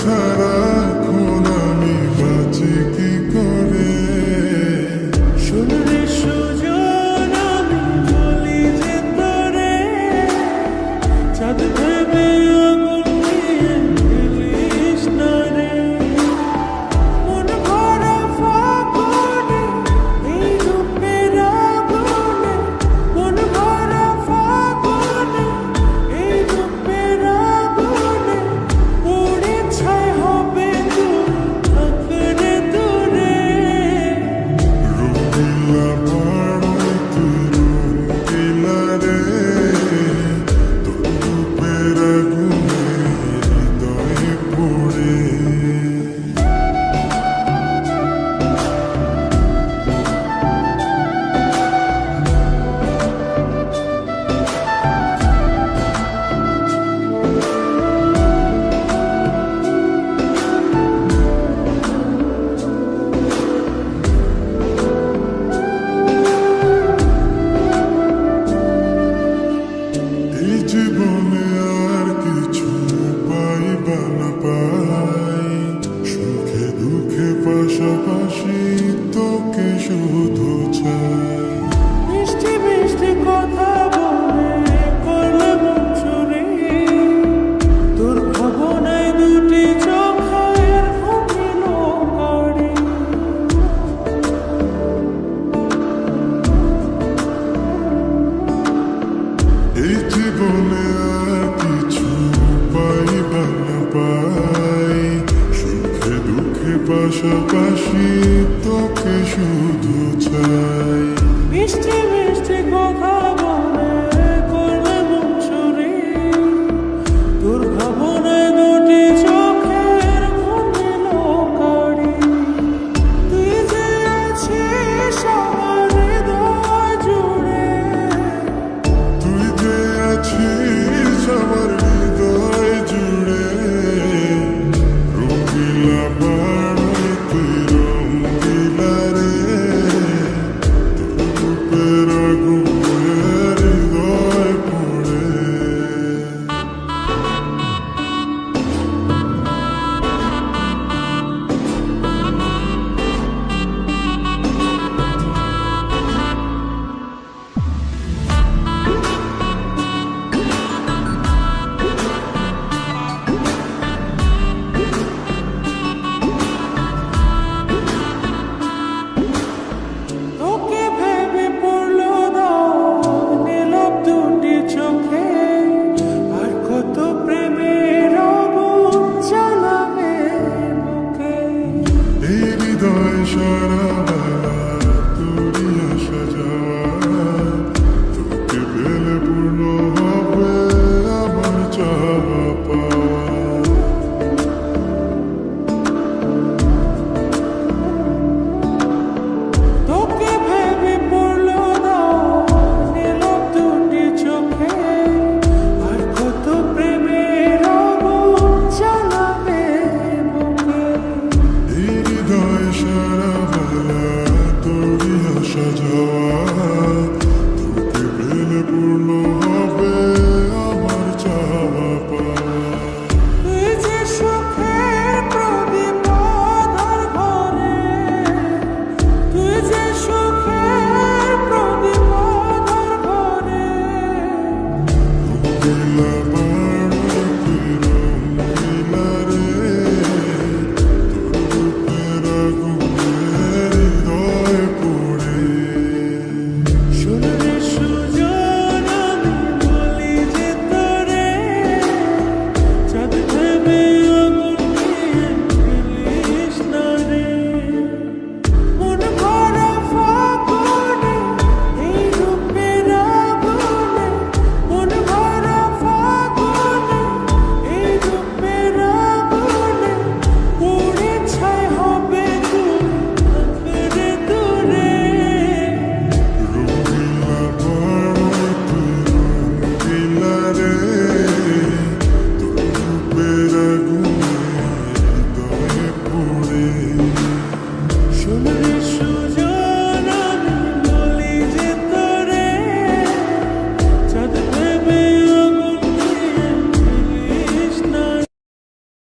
ছাড়া এখন আমি বাঁচি কি করে? শুনলে সুজন আমি বলি যে তোরে চাঁদ ভেবে আগুন দিয়ে ফেলিস না রে। মন ভরা ফাগুনে এই রূপের আগুনে, মন ভরা ফাগুনে এই রূপের আগুনে পুড়ে ছাই হবে তুই থাকলে দূরে। রঙিলা পাড়ে তুই রঙিলা রে, তোর রূপের আগুনে হৃদয়ে পড়ে। এই জীবনে আর কিছু পাইবা না পাই, সুখে দুঃখে পাশাপাশি তোকে শুধু চাই। মিষ্টি মিষ্টি কথা বলে করলে মন চুরি, তোর ভাবনায় দুটি চোখের ঘুমিল করি। এই জীবনে আর কিছু পাইবা না পাই, সুখে দুঃখে পাশাপাশি তোকে শুধু চাই। মিষ্টি